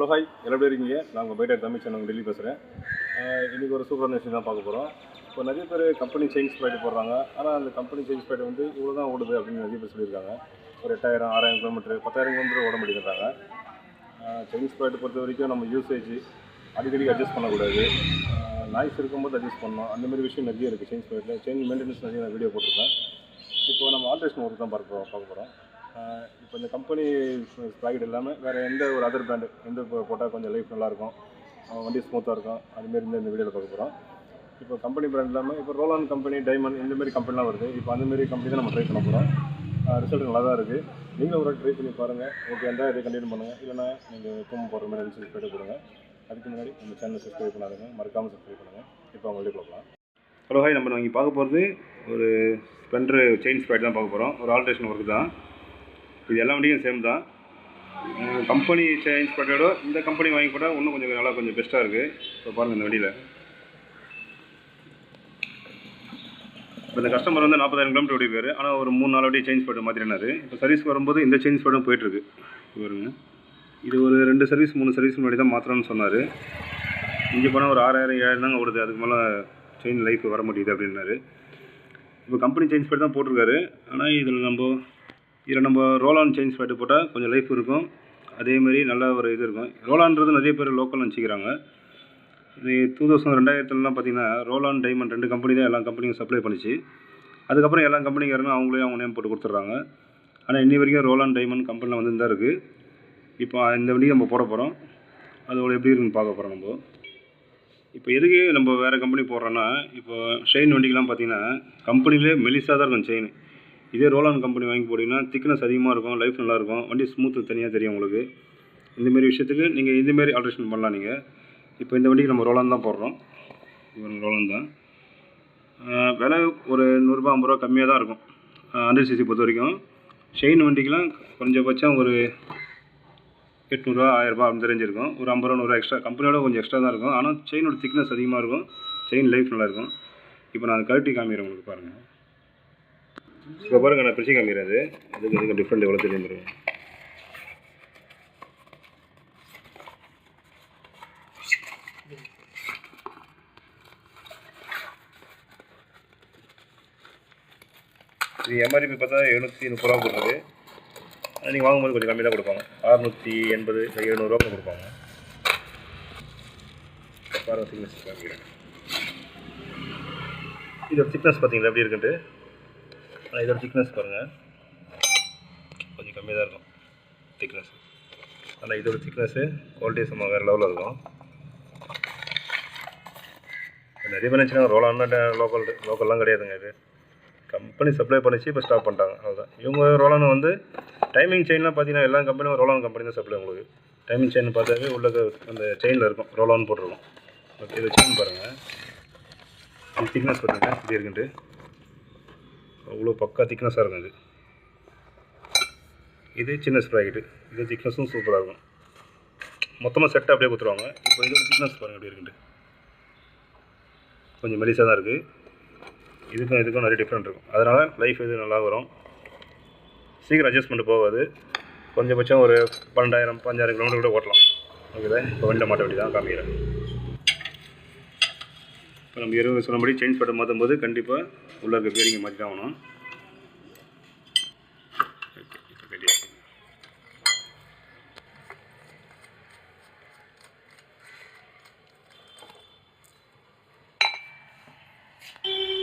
Hello hi, எல்லாரும் இருக்கீங்க. நான் உங்கள் பைட்டர் தமிழ் சேனல் டெல்லி பேசுகிறேன். இன்றைக்கி ஒரு சூப்பரான விஷயம் தான் பார்க்க போகிறோம். இப்போ நிறைய பேர் கம்பெனி செயின் ஸ்ப்ராக்கெட் போடுறாங்க. ஆனால் அந்த கம்பெனி செயின் ஸ்ப்ராக்கெட் வந்து இவ்வளோ தான் ஓடுது அப்படின்னு நிறைய பேர் சொல்லியிருக்காங்க. ஒரு 8000, 6000 கிலோமீட்டர், 10,000 கிலோமீட்டர் ஓட முடியுறாங்க. செயின் ஸ்ப்ராக்கெட் பொறுத்த வரைக்கும் நம்ம யூசேஜ் அடிக்கடி அட்ஜஸ்ட் பண்ணக்கூடாது. நாய்ஸ் இருக்கும்போது அட்ஜஸ்ட் பண்ணணும். அந்த மாதிரி விஷயம் நிறைய இருக்குது செயின் ஸ்ப்ராக்கெட்டில். செயின் மெயின்டெனன்ஸ் நிறைய நான் வீடியோ போட்டிருக்கேன். இப்போ நம்ம ஆல்ட்ரேஷன் ஒர்க் தான் பார்க்க போகிறோம். இப்போ இந்த கம்பெனி ஸ்ப்ராக்கெட் இல்லாமல் வேறு எந்த ஒரு அதர் பிராண்டு எந்த போட்டால் கொஞ்சம் லைஃப் நல்லாயிருக்கும், வண்டி ஸ்மூத்தாக இருக்கும், அதுமாரி இந்த வீடியோவில் பார்க்க போகிறோம். இப்போ கம்பெனி பிராண்ட் இல்லாமல் இப்போ ரோலான் கம்பெனி, டைமண்ட் இந்தமாரி கம்பெனிலாம் வருது. இப்போ அந்தமாரி கம்பெனி தான் நம்ம ட்ரை பண்ண போகிறோம். ரிசல்ட் நல்லா தான் இருக்குது. நீங்களும் ஒரு ட்ரை பண்ணி பாருங்கள். ஓகே இருந்தால் இதை கண்டினியூ பண்ணுங்கள். இல்லைனா நீங்கள் எப்பவும் போடுற மாதிரி ரிசல்ட் போய்ட்டு கொடுங்க. அதுக்கு முன்னாடி நம்ம சேனலை சப்ஸ்கிரைப் பண்ணாதுங்க, மறக்காமல் சப்ஸ்கிரைப் பண்ணுங்கள். இப்போ அவங்க வீடியோ பார்க்கலாம். ஹலோ ஹாய், நம்ம இங்கே பார்க்க போகிறது ஒரு ஸ்பெண்டர் செயின் ஸ்ப்ராக்கெட் தான் பார்க்க போகிறோம். ஒரு ஆல்ட்ரேஷன் ஒர்க் தான். இது எல்லா வண்டியும் சேம் தான். கம்பெனி செயின் ஸ்ப்ராக்கெட்டோட இந்த கம்பெனி வாங்கி போட்டால் இன்னும் கொஞ்சம் நல்லா கொஞ்சம் பெஸ்ட்டாக இருக்குது. இப்போ பாருங்கள் இந்த வண்டியில். இப்போ இந்த கஸ்டமர் வந்து 40,000 கிலோமீட்டர் ஓடிப்பார். ஆனால் ஒரு 3-4 வாட்டி செயின் ஸ்ப்ராக்கெட் மாற்றினார். இப்போ சர்வீஸ் வரும்போது இந்த செயின் ஸ்ப்ராக்கெட்டும் போயிட்டுருக்கு. பாருங்க, இது ஒரு 2 சர்வீஸ் 3 சர்வீஸ் முன்னாடி தான் மாற்றணும்னு சொன்னார். இங்கே போனால் ஒரு 6,000 7,000 தாங்க ஓடுது. அதுக்கு மேலே செயின் லைஃப் வர முடியுது அப்படின்னாரு. இப்போ கம்பெனி செயின் ஸ்ப்ராக்கெட் தான் போட்டிருக்காரு. ஆனால் இதில் நம்ம ரோலான் செயின் ஸ்ப்ராக்கெட் போட்டால் கொஞ்சம் லைஃப் இருக்கும். அதேமாதிரி நல்ல ஒரு இது இருக்கும். ரோலான்றது நிறைய பேர் லோக்கல் நினச்சிக்கிறாங்க. இது 2000-2000 பார்த்தீங்கன்னா ரோலான், டைமண்ட் 2 கம்பெனி தான் எல்லா கம்பெனியும் சப்ளை பண்ணிச்சு. அதுக்கப்புறம் எல்லா கம்பெனிக்காரங்க அவங்களே அவங்க நேம் போட்டு கொடுத்துட்றாங்க. ஆனால் இன்னி வரைக்கும் ரோலான், டைமண்ட் கம்பெனியில் வந்து தான் இருக்குது. இப்போ இந்த வண்டியை நம்ம போட போகிறோம். அதோட எப்படி இருக்குன்னு பார்க்க போகிறோம் நம்ம. இப்போ எதுக்கு நம்ம வேறு கம்பெனி போடுறோன்னா, இப்போ ஷைன் வண்டிக்கெலாம் பார்த்தீங்கன்னா கம்பெனிலே மெலிசாக தான் இருக்கும் செயின். இதே ரோலான் கம்பெனி வாங்கி போட்டிங்கன்னா திக்னஸ் அதிகமாக இருக்கும், லைஃப் நல்லாயிருக்கும், வண்டி ஸ்மூத்து தனியாக தெரியும் உங்களுக்கு. இந்தமாரி விஷயத்துக்கு நீங்கள் இதுமாரி ஆல்ட்ரேஷன் பண்ணலாம் நீங்கள். இப்போ இந்த வண்டிக்கு நம்ம ரோலான் தான் போடுறோம். இது ரோலான் தான். விலை ஒரு 100 ரூபா 50 ரூபா கம்மியாக தான் இருக்கும் 100cc பொறுத்த வரைக்கும். ஷெயின் வண்டிக்கெலாம் கொஞ்சம் ஒரு 800 ரூபா 1000 ரூபா அந்த ரேஞ்ச் இருக்கும். ஒரு 50 ரூபா 100 எக்ஸ்ட்ரா, கம்பெனியோட கொஞ்சம் எக்ஸ்ட்ரா தான் இருக்கும். ஆனால் செயினோட திக்னஸ் அதிகமாக இருக்கும், செயின் லைஃப் நல்லாயிருக்கும். இப்போ நான் கழட்டி காமிக்கிறேன் உங்களுக்கு பாருங்கள். இப்போ பாருங்கள், நான் பிரிச்சு காமிக்கிறது அதுக்கு டிஃப்ரெண்ட் எவ்வளோ தெரியும். இது எம்ஆர்பி பார்த்தா 730 ரூபா கொடுக்குது. நீங்கள் வாங்கும்போது கொஞ்சம் கம்மி தான் கொடுப்பாங்க. 680 700 ரூபா கொடுப்பாங்க. பாருங்கள் திக்னஸ் காமிக்கிறேன். இதோட திக்னஸ் பார்த்தீங்களா எப்படி இருக்குன்ட்டு. ஆனால் இதோட திக்னஸ் பாருங்கள் கொஞ்சம் கம்மியாக தான் இருக்கும் திக்னஸ். ஆனால் இதோட திக்னஸ்ஸு குவாலிட்டி சும்மா வேறு லெவலில் இருக்கும். நிறைய பேர் நினச்சினா ரோலான்னா லோக்கல்லாம் கிடையாதுங்க. இது கம்பெனி சப்ளை பண்ணிச்சு, இப்போ ஸ்டாப் பண்ணிட்டாங்க, அவ்வளோதான். இவங்க ரோலான் வந்து டைமிங் செயின்லாம் பார்த்தீங்கன்னா எல்லா கம்பெனியும் ரோலான் கம்பெனி தான் சப்ளை. உங்களுக்கு டைமிங் செயின் பார்த்தாவே உள்ள அந்த செயினில் இருக்கும் ரோலான் போட்டிருக்கும். ஓகே, இது செயின் பாருங்கள். இது திக்னஸ் பார்த்தீங்கன்னா இப்படி இருக்குன்ட்டு அவ்வளோ பக்கா திக்னஸாக இருக்கும். இது சின்ன ஸ்ப்ராக்கெட்டு. இது திக்னஸும் சூப்பராக இருக்கும். மொத்தமாக செட்டாக அப்படியே கொடுத்துருவாங்க. இப்போ இதோட திக்னஸ் பாருங்கள் எப்படி இருக்குன்ட்டு. கொஞ்சம் மெலிசாக தான் இருக்குது. இதுக்கும் நிறைய டிஃப்ரெண்ட் இருக்கும். அதனால் லைஃப் இது நல்லா வரும். சீக்கிரம் அட்ஜஸ்ட்மெண்ட் போகாது. கொஞ்சபட்சம் ஒரு 12,000 15,000 கிலோமீட்டர் கூட ஓட்டலாம். ஓகேதா. இப்போ வண்டியில் மாட்ட வேண்டி தான் காமிக்கிறேன். இப்போ நம்ம 20 சொன்னபடி செயின் ஸ்ப்ராக்கெட் மாற்றும் போது கண்டிப்பாக உள்ள இருக்க பேரிங்கை மாற்றி தான் ஆகணும்.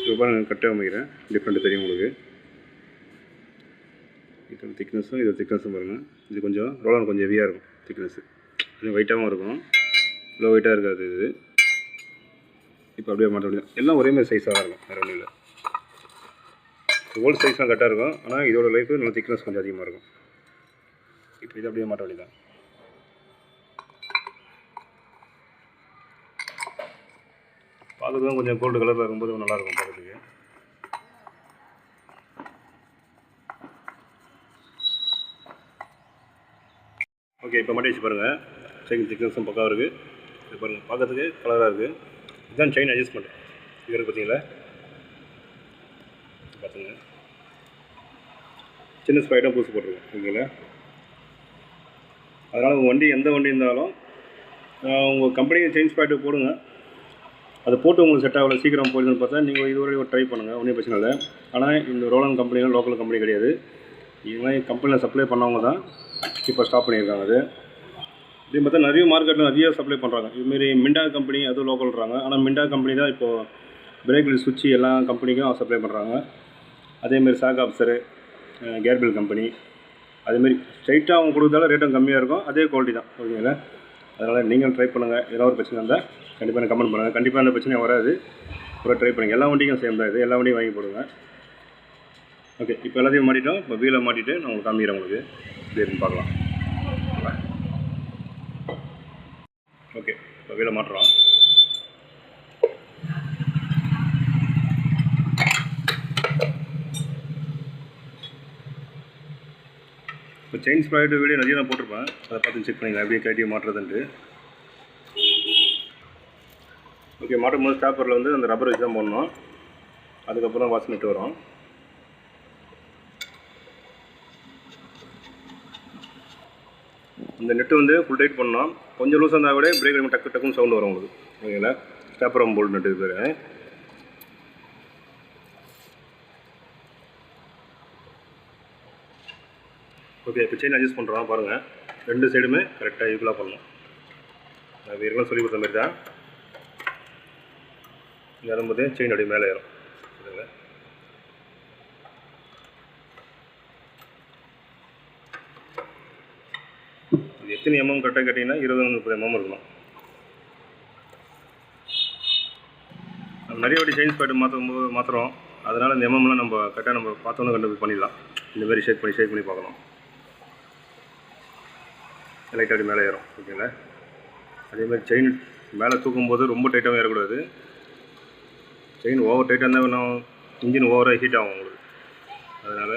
இப்போ பாருங்கள், கட்டாக அமைக்கிறேன். டிஃப்ரெண்ட்டு தெரியும் உங்களுக்கு. இதோட திக்னஸும் இதோட திக்னஸும் பாருங்கள். இது கொஞ்சம் ரோலான் கொஞ்சம் ஹெவியாக இருக்கும் திக்னஸ்ஸு. இது வெயிட்டாகவும் இருக்கும், லோ வெயிட்டாக இருக்காது இது. இப்போ அப்படியே மாற்ற முடியும். எல்லாம் ஒரே மாதிரி சைஸாக தான் இருக்கும், வேறு ஒன்றும் இல்லை. ஓல்டு சைஸ்லாம் கரெக்டாக இருக்கும். ஆனால் இதோட லைஃபு நல்ல திக்னஸ் கொஞ்சம் அதிகமாக இருக்கும். இப்போ இது அப்படியே மாற்ற வேண்டியதான். பார்க்குறதும் கொஞ்சம் கோல்டு கலரில் இருக்கும்போது நல்லாயிருக்கும் பார்க்குறதுக்கு. ஓகே, இப்போ மாட்டி வச்சு பாருங்கள். செயின் திக்னஸும் பக்காவாக இருக்குது. இது பாருங்கள், பார்க்குறதுக்கு கலராக இருக்குது. இதுதான் செயின் அட்ஜஸ்ட்மெண்ட். இது இருக்குது பார்த்தீங்களா. பார்த்துங்க, சின்ன ஸ்ப்ராக்கெட்டும் பூசி போட்டிருக்கோம். ஓகேங்களா. அதனால் உங்கள் வண்டி எந்த வண்டி இருந்தாலும் உங்கள் கம்பெனி செயின் ஸ்பாக்கெட் போடுங்க. அதை போட்டு உங்களுக்கு செட் ஆகல சீக்கிரம் போயிடுதுன்னு பார்த்தா நீங்கள் இதுவரை ஒரு ட்ரை பண்ணுங்கள், ஒன்றும் பிரச்சனை இல்லை. ஆனால் இந்த ரோலன் கம்பெனிலாம் லோக்கல் கம்பெனி கிடையாது. இது மாதிரி கம்பெனியில் சப்ளை பண்ணவங்க தான் இப்போ ஸ்டாப் பண்ணியிருக்காங்க. அது இப்படி பார்த்தா நிறைய மார்க்கெட்டில் நிறைய சப்ளை பண்ணுறாங்க. இதுமாரி மிண்டா கம்பெனி அதுவும் லோக்கல்றாங்க. ஆனால் மிண்டா கம்பெனி தான் இப்போது பிரேக்கில் சுவிட்ச் எல்லா கம்பெனிக்கும் சப்ளை பண்ணுறாங்க. அதேமாரி சாக் ஆப்சரு, கேர்பில் கம்பெனி அதேமாரி ஸ்ட்ரைட்டாக அவங்க கொடுத்தாலும் ரேட்டும் கம்மியாக இருக்கும், அதே குவாலிட்டி தான். ஓகேங்களா? அதனால் நீங்கள் ட்ரை பண்ணுங்கள். ஏதாவது ஒரு பிரச்சனை இருந்தால் கண்டிப்பாக எனக்கு கமெண்ட் பண்ணுங்கள். கண்டிப்பாக அந்த பிரச்சனையும் வராது. கூட ட்ரை பண்ணுங்கள். எல்லா வண்டிக்கும் சேம் தான் இது. எல்லா வண்டியும் வாங்கி போடுங்க. ஓகே, இப்போ எல்லாத்தையும் மாட்டிட்டோம். இப்போ வீலை மாட்டிட்டு நான் உங்களுக்கு காமிக்கிறேன். உங்களுக்கு எப்படி இருக்குன்னு பார்க்கலாம். ஓகே, இப்போ வீலை மாட்டுறோம். இப்போ செயின் ஸ்பாக்கெட் வீடியோ நிறைய நான் போட்டிருப்பேன். அதை பார்த்து செக் பண்ணிக்கலாம் எப்படி கைட்டி மாட்டுறதுன்ட்டு. ஓகே, மாட்டும் போது ஸ்டாப்பரில் வந்து அந்த ரப்பர் வச்சு தான் போடணும். அதுக்கப்புறம் வாஷ் நெட்டு வரும். இந்த நெட்டு வந்து ஃபுல் டைட் பண்ணணும். கொஞ்சம் லூஸ் இருந்தால் கூட பிரேக் டக்கு டக்குன்னு சவுண்டு வரும் உங்களுக்கு. ஓகேங்களா? ஸ்டாப்பர் போல்ட் நெட்டு இது பேர். ஓகே, இப்போ செயின் அட்ஜஸ்ட் பண்ணுறோம் பாருங்கள். ரெண்டு சைடுமே கரெக்டாக ஈக்குவலாக பண்ணணும். நான் வீரெல்லாம் சொல்லி கொடுத்த மாதிரி தான். இங்கே வரும்போது செயின் அப்படியே மேலே ஏறும். சரிங்களா? இது எத்தனை எம்எம் கரெக்டாக கேட்டிங்கன்னா 20-30 எம்எம் இருக்கணும். நம்ம நிறைய வாட்டி செயின் ஸ்பாக்கெட் மாற்றுறோம். அதனால் இந்த எம்எம்லாம் நம்ம கரெக்டாக நம்ம பார்த்தோன்னு கண்டுபிடி பண்ணிடலாம். இந்தமாரி ஷேக் பண்ணி பார்க்கணும். லைட்டாக அப்படி மேலே ஏறும். ஓகேங்களா? அதேமாதிரி செயின் மேலே தூக்கும்போது ரொம்ப டைட்டாகவும் ஏறக்கூடாது. செயின் ஓவர் டைட்டாக இருந்தால் வேணும், இன்ஜின் ஓவராக ஹீட் ஆகும் உங்களுக்கு. அதனால்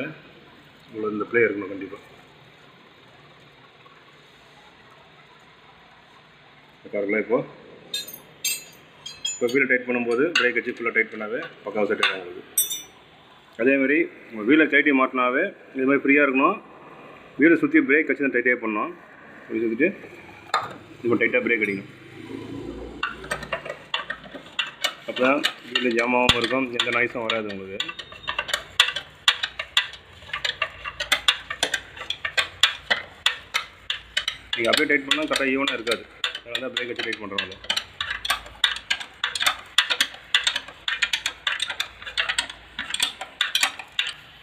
உங்களுக்கு இந்த ப்ளே இருக்கணும் கண்டிப்பாக. பாருங்களா? இப்போ வீலை டைட் பண்ணும்போது பிரேக் வச்சு ஃபுல்லாக டைட் பண்ணாவே பக்காவாக செட் ஆகும் உங்களுக்கு. அதேமாதிரி உங்கள் வீலை கைட்டி மாட்டினாவே இது மாதிரி ஃப்ரீயாக இருக்கணும். வீலை சுற்றி பிரேக் வச்சு தான் டைட்டாக பண்ணணும். அப்படி சுற்றிட்டு இப்போ டைட்டாக பிரேக் அடிக்கணும். அப்போ தான் வீட்டில் ஜாமாவும் இருக்கும், எந்த நாய்ஸும் வராது உங்களுக்கு. நீங்கள் அப்படியே டைட் பண்ணால் கரெக்டாக ஈவனாக இருக்காது. அதனால தான் பிரேக் வச்சு டைட் பண்ணுறோம்.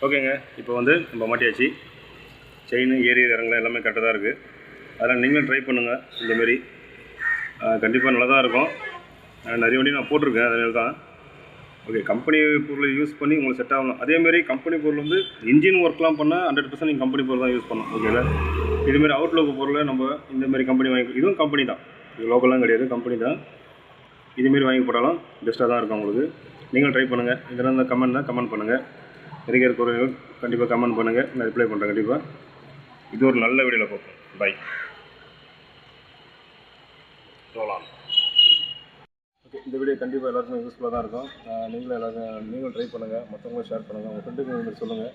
ஓகேங்க, இப்போ வந்து நம்ம மாட்டியாச்சு. செயின் ஏறி இறங்கலாம் எல்லாமே கரெக்டாக தான் இருக்குது. அதனால் நீங்களும் ட்ரை பண்ணுங்கள். இந்தமாரி கண்டிப்பாக நல்லா தான் இருக்கும். நிறைய வண்டி நான் போட்டிருக்கேன், அதனால தான். ஓகே, கம்பெனி பொருளை யூஸ் பண்ணி உங்களுக்கு செட் ஆகணும். அதேமாரி கம்பெனி பொருள் வந்து இன்ஜின் ஒர்க்லாம் பண்ணால் 100% நீங்கள் கம்பெனி பொருள் தான் யூஸ் பண்ணணும். ஓகேங்களா? இதுமாரி அவுட்லுக் பொருளை நம்ம இந்தமாரி கம்பெனி வாங்கி, இதுவும் கம்பெனி தான், இது லோக்கல்லாம் கிடையாது, கம்பெனி தான். இதுமாரி வாங்கி போட்டாலும் பெஸ்ட்டாக தான் இருக்கும் உங்களுக்கு. நீங்களும் ட்ரை பண்ணுங்கள். இதெல்லாம் இந்த கமெண்ட் பண்ணுங்கள். நிறைய குறைகள் கண்டிப்பாக கமெண்ட் பண்ணுங்கள், நான் ரிப்ளை பண்ணுறேன் கண்டிப்பாக. இது ஒரு நல்ல வீடியோவில் பார்ப்போம். பை. சொல்லலாம். ஓகே, இந்த வீடியோ கண்டிப்பாக எல்லாருக்குமே யூஸ்ஃபுல்லாக தான் இருக்கும். நீங்களும் ட்ரை பண்ணுங்கள், மற்றவங்களும் ஷேர் பண்ணுங்கள், உங்கள் ஃப்ரெண்டுக்கு இந்த சொல்லுங்கள்.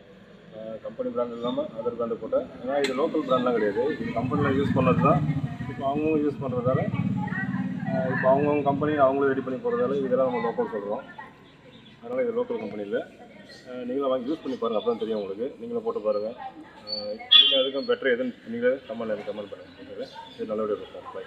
கம்பெனி பிராண்ட் இல்லாமல் அதர் பிராண்டு போட்டேன். ஏன்னா இது லோக்கல் பிராண்ட்லாம் கிடையாது, இது கம்பெனியில் யூஸ் பண்ணது தான். இப்போ அவங்களும் யூஸ் பண்ணுறதால, இப்போ அவங்கவுங்க கம்பெனி அவங்களும் ரெடி பண்ணி போகிறதால இதெல்லாம் நம்ம லோக்கல் சொல்கிறோம். அதனால் இது லோக்கல் கம்பெனி இல்லை. நீங்களும் வாங்கி யூஸ் பண்ணி பாருங்கள், அப்போ தான் தெரியும் உங்களுக்கு. நீங்களும் போட்டு பாருங்கள். நீங்கள் அதுக்கும் பெட்டர் எதுன்னு நீங்களே கமெண்ட் பண்ணுங்கள். இது நல்லபடியாக இருக்கும். பை.